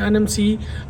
NMC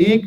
1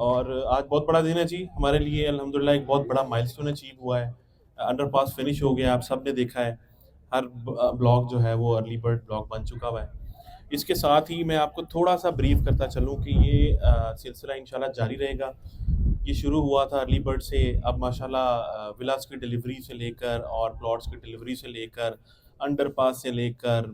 اور آج بہت بڑا دن ہے جی ہمارے لیے، الحمدللہ ایک بہت بڑا مائلسٹون اچیو ہوا ہے، انڈر پاس فنش ہو گیا، آپ سب نے دیکھا ہے، ہر بلاک جو ہے وہ ارلی برڈ بلاک بن چکا ہوا ہے۔ اس کے ساتھ ہی میں آپ کو تھوڑا سا بریف کرتا چلوں کہ یہ سلسلہ انشاءاللہ جاری رہے گا۔ یہ شروع ہوا تھا ارلی برڈ سے، اب ماشاءاللہ ولاز کی ڈیلیوری سے لے کر اور پلاٹس کی ڈیلیوری سے لے کر انڈر پاس سے لے کر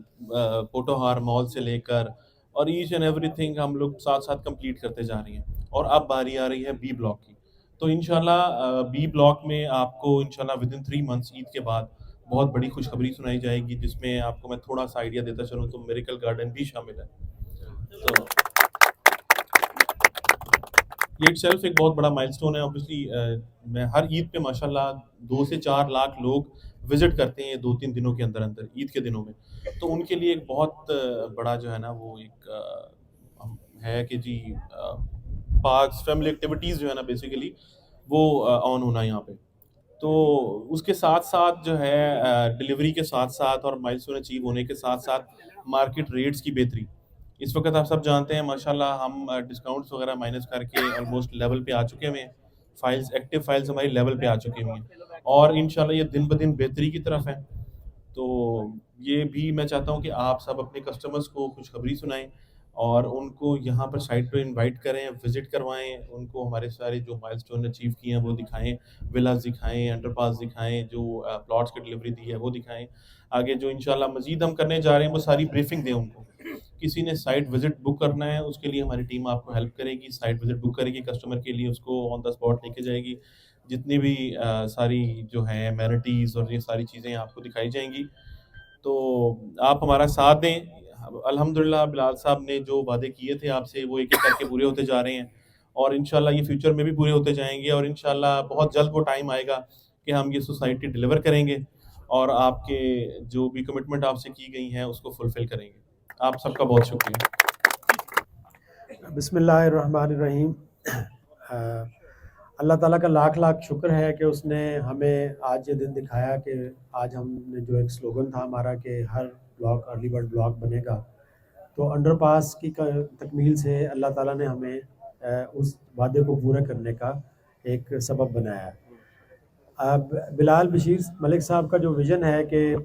پوٹوہار مال سے لے کر اور ایچ اینڈ ایوری تھنگ ہم لوگ ساتھ ساتھ کمپلیٹ کرتے جا رہے ہیں، اور اب باری آ رہی ہے بی بلاک کی۔ تو انشاءاللہ بی بلاک میں آپ کو انشاءاللہ ود ان 3 months عید کے بعد بہت بڑی خوشخبری سنائی جائے گی، جس میں آپ کو میں تھوڑا سا آئیڈیا دیتا چلوں تو میریکل گارڈن بھی شامل ہے۔ تو یہ اٹ سیلف ایک بہت بڑا مائلسٹون ہے۔ اوبویسلی میں ہر عید پہ ماشاءاللہ 2 سے 4 لاکھ لوگ وزٹ کرتے ہیں 2-3 دنوں کے اندر اندر، عید کے دنوں میں، تو ان کے لیے ایک بہت بڑا جو ہے نا وہ ایک ہے کہ جی پارکس فیملی ایکٹیویٹیز جو ہے نا بیسیکلی وہ آن ہونا یہاں پہ۔ تو اس کے ساتھ ساتھ جو ہے ڈیلیوری کے ساتھ ساتھ اور مائلسٹون اچیو ہونے کے ساتھ ساتھ مارکیٹ ریٹس کی بہتری۔ اس وقت آپ سب جانتے ہیں ماشاءاللہ ہم ڈسکاؤنٹس وغیرہ مائنس کر کے آلموسٹ لیول پہ آ چکے ہوئے ہیں، فائلز ایکٹیو فائلز ہماری لیول پہ آ چکی ہوئی ہیں، اور انشاءاللہ یہ دن بدن بہتری کی طرف ہے۔ تو یہ بھی میں چاہتا ہوں کہ آپ سب اپنے کسٹمرز کو خوشخبری سنائیں اور ان کو یہاں پر سائٹ پہ انوائٹ کریں، وزٹ کروائیں، ان کو ہمارے سارے جو مائلسٹون اچیو کیے ہیں وہ دکھائیں، ولاز دکھائیں، انڈر پاس دکھائیں، جو پلاٹس کی ڈیلیوری دی ہے وہ دکھائیں، آگے جو انشاءاللہ مزید ہم کرنے جا رہے ہیں وہ ساری بریفنگ دیں ان کو۔ کسی نے سائٹ وزٹ بک کرنا ہے اس کے لیے ہماری ٹیم آپ کو ہیلپ کرے گی، سائٹ وزٹ بک کرے گی کسٹمر کے لیے، اس کو آن دا اسپاٹ لے کے جائے گی، جتنی بھی ساری جو ہیں امینٹیز اور یہ ساری چیزیں آپ کو دکھائی جائیں گی۔ تو آپ ہمارا ساتھ دیں۔ الحمدللہ بلال صاحب نے جو وعدے کیے تھے آپ سے وہ ایک ایک کر کے پورے ہوتے جا رہے ہیں، اور انشاءاللہ یہ فیوچر میں بھی پورے ہوتے جائیں گے، اور انشاءاللہ بہت جلد وہ ٹائم آئے گا کہ ہم یہ سوسائٹی ڈیلیور کریں گے اور آپ کے جو بھی کمٹمنٹ آپ سے کی گئی ہیں اس کو فلفل کریں گے۔ آپ سب کا بہت شکریہ۔ بسم اللہ الرحمن الرحیم۔ اللہ تعالیٰ کا لاکھ لاکھ شکر ہے کہ اس نے ہمیں آج یہ دن دکھایا کہ آج ہم نے جو ایک سلوگن تھا ہمارا کہ ہر بلاک ارلی برڈ بلاک بنے گا، تو انڈر پاس کی تکمیل سے اللہ تعالیٰ نے ہمیں اس وعدے کو پورا کرنے کا ایک سبب بنایا ہے۔ اب بلال بشیر ملک صاحب کا جو ویژن ہے کہ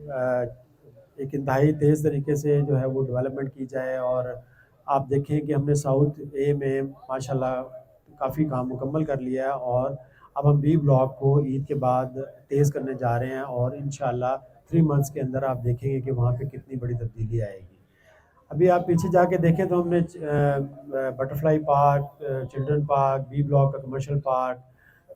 ایک انتہائی تیز طریقے سے جو ہے وہ ڈیولپمنٹ کی جائے، اور آپ دیکھیں کہ ہم نے ساؤتھ اے میں ماشاءاللہ کافی کام مکمل کر لیا ہے، اور اب ہم بی بلاک کو عید کے بعد تیز کرنے جا رہے ہیں، اور انشاءاللہ 3 months کے اندر آپ دیکھیں گے کہ وہاں پہ کتنی بڑی تبدیلی آئے گی۔ ابھی آپ پیچھے جا کے دیکھیں تو ہم نے butterfly park, children park, B block کا کمرشل پارک،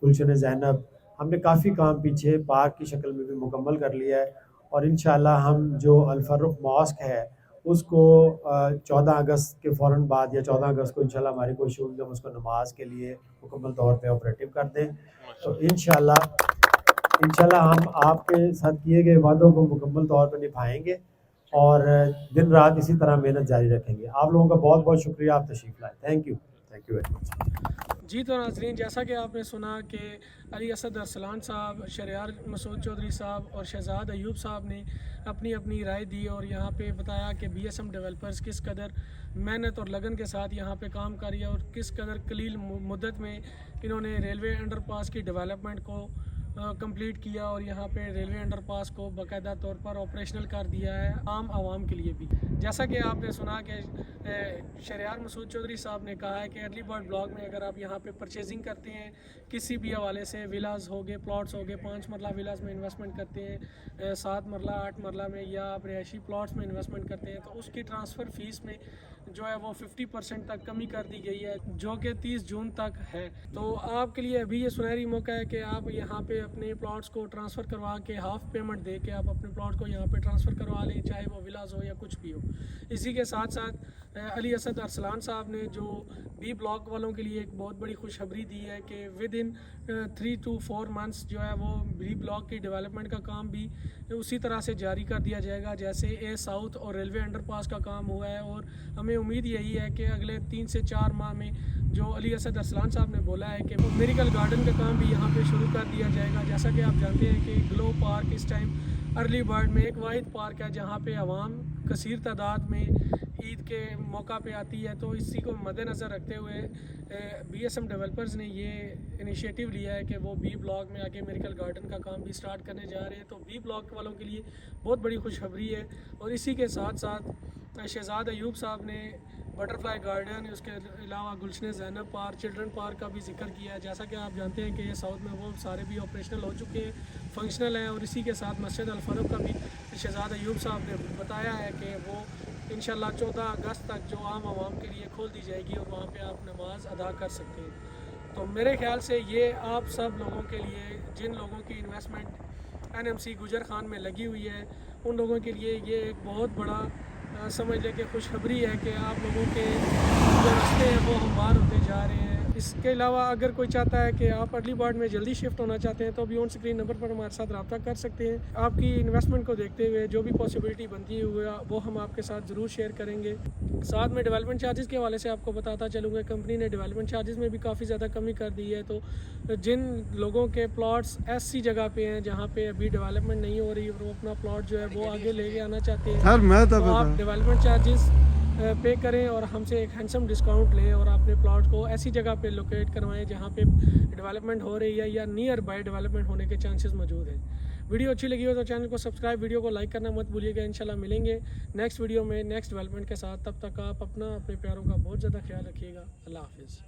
گلشن زینب، ہم نے کافی کام پیچھے پارک کی شکل میں بھی مکمل کر لیا ہے، اور انشاءاللہ ہم جو الفرخ ماسک ہے اس کو 14 اگست کے فوراً بعد یا 14 اگست کو انشاءاللہ ہماری کوشش ہوگی کہ ہم اس کو نماز کے لیے مکمل طور پہ آپریٹیو کر دیں۔ تو انشاءاللہ ہم آپ کے ساتھ کیے گئے وعدوں کو مکمل طور پہ نبھائیں گے اور دن رات اسی طرح محنت جاری رکھیں گے۔ آپ لوگوں کا بہت بہت شکریہ، آپ تشریف لائیں۔ Thank you very much. جی تو ناظرین، جیسا کہ آپ نے سنا کہ علی اسد ارسلان صاحب، شہریار مسعود چودھری صاحب اور شہزاد ایوب صاحب نے اپنی اپنی رائے دی اور یہاں پہ بتایا کہ بی ایس ایم ڈیولپرز کس قدر محنت اور لگن کے ساتھ یہاں پہ کام کری اور کس قدر قلیل مدت میں انہوں نے ریلوے انڈر پاس کی ڈیولپمنٹ کو کمپلیٹ کیا، اور یہاں پہ ریلوے انڈر پاس کو باقاعدہ طور پر آپریشنل کر دیا ہے عام عوام کے لیے بھی۔ جیسا کہ آپ نے سنا کہ شہریار مسعود چودھری صاحب نے کہا ہے کہ ارلی برڈ بلاک میں اگر آپ یہاں پہ پرچیزنگ کرتے ہیں کسی بھی حوالے سے، ولاز ہو گئے، پلاٹس ہو گئے، 5 مرلہ ولاز میں انویسٹمنٹ کرتے ہیں، 7 مرلہ 8 مرلہ میں، یا آپ رہائشی پلاٹس میں انویسٹمنٹ کرتے ہیں، تو اس کی ٹرانسفر فیس میں جو ہے وہ 50% تک کمی کر دی گئی ہے، جو کہ 30 جون تک ہے۔ تو آپ کے لیے ابھی یہ سنہری موقع ہے کہ آپ یہاں پہ اپنے پلاٹس کو ٹرانسفر کروا کے ہاف پیمنٹ دے کے آپ اپنے پلاٹ کو یہاں پہ ٹرانسفر کروا لیں، چاہے وہ ولاز ہو یا کچھ بھی ہو۔ اسی کے ساتھ ساتھ علی اسد ارسلان صاحب نے جو بی بلاک والوں کے لیے ایک بہت بڑی خوشخبری دی ہے کہ ود ان 3 to 4 months جو ہے وہ بی بلاک کی ڈیولپمنٹ کا کام بھی اسی طرح سے جاری کر دیا جائے گا جیسے اے ساؤتھ اور ریلوے انڈر پاس کا کام ہوا ہے، اور ہمیں امید یہی ہے کہ اگلے 3 سے 4 ماہ میں جو علی اسد ارسلان صاحب نے بولا ہے کہ میریکل گارڈن کا کام بھی یہاں پہ شروع کر دیا جائے گا۔ جیسا کہ آپ جانتے ہیں کہ گلو پارک اس ٹائم ارلی برڈ میں ایک واحد پارک ہے جہاں پہ عوام کثیر تعداد میں عید کے موقع پہ آتی ہے، تو اسی کو مد نظر رکھتے ہوئے BSM ڈیولپرز نے یہ انیشیٹو لیا ہے کہ وہ بی بلاک میں آگے میریکل گارڈن کا کام بھی سٹارٹ کرنے جا رہے ہیں۔ تو بی بلاک والوں کے لیے بہت بڑی خوشخبری ہے، اور اسی کے ساتھ ساتھ شہزاد ایوب صاحب نے بٹرفلائی گارڈن، اس کے علاوہ گلشن زینب پارک، چلڈرن پارک کا بھی ذکر کیا ہے۔ جیسا کہ آپ جانتے ہیں کہ یہ ساؤتھ میں وہ سارے بھی آپریشنل ہو چکے ہیں، فنکشنل ہیں، اور اسی کے ساتھ مسجد الفروق کا بھی شہزاد ایوب صاحب نے بتایا ہے کہ وہ انشاءاللہ 14 اگست تک جو عام عوام کے لیے کھول دی جائے گی، اور وہاں پہ آپ نماز ادا کر سکتے ہیں۔ تو میرے خیال سے یہ آپ سب لوگوں کے لیے، جن لوگوں کی انویسٹمنٹ NMC گجر خان میں لگی ہوئی ہے، ان لوگوں کے لیے یہ ایک بہت بڑا سمجھ لیں کہ خوشخبری ہے کہ آپ لوگوں کے جو راستے ہیں وہ ہموار ہوتے جا رہے ہیں۔ اس کے علاوہ اگر کوئی چاہتا ہے کہ آپ ارلی بارڈ میں جلدی شفٹ ہونا چاہتے ہیں تو ابھی آن سکرین نمبر پر ہمارے ساتھ رابطہ کر سکتے ہیں۔ آپ کی انویسٹمنٹ کو دیکھتے ہوئے جو بھی پاسبلٹی بنتی ہوئی وہ ہم آپ کے ساتھ ضرور شیئر کریں گے۔ ساتھ میں ڈیولپمنٹ چارجز کے حوالے سے آپ کو بتاتا چلوں گا، کمپنی نے ڈیولپمنٹ چارجز میں بھی کافی زیادہ کمی کر دی ہے۔ تو جن لوگوں کے پلاٹس ایسی جگہ پہ ہیں جہاں پہ ابھی ڈیولپمنٹ نہیں ہو رہی اور وہ اپنا پلاٹ جو ہے وہ آگے لے کے آنا چاہتے ہیں، تو آپ ڈیولپمنٹ چارجز پے کریں اور ہم سے ایک ہینڈسم ڈسکاؤنٹ لیں، اور اپنے پلاٹ کو ایسی جگہ پہ لوکیٹ کروائیں جہاں پہ ڈیولپمنٹ ہو رہی ہے یا نیئر بائی ڈیولپمنٹ ہونے کے چانسز موجود ہیں۔ ویڈیو اچھی لگی ہو تو چینل کو سبسکرائب، ویڈیو کو لائک کرنا مت بھولیے گا۔ انشاءاللہ ملیں گے نیکسٹ ویڈیو میں نیکسٹ ڈیولپمنٹ کے ساتھ۔ تب تک آپ اپنے پیاروں کا بہت زیادہ خیال رکھیے گا۔ اللہ حافظ۔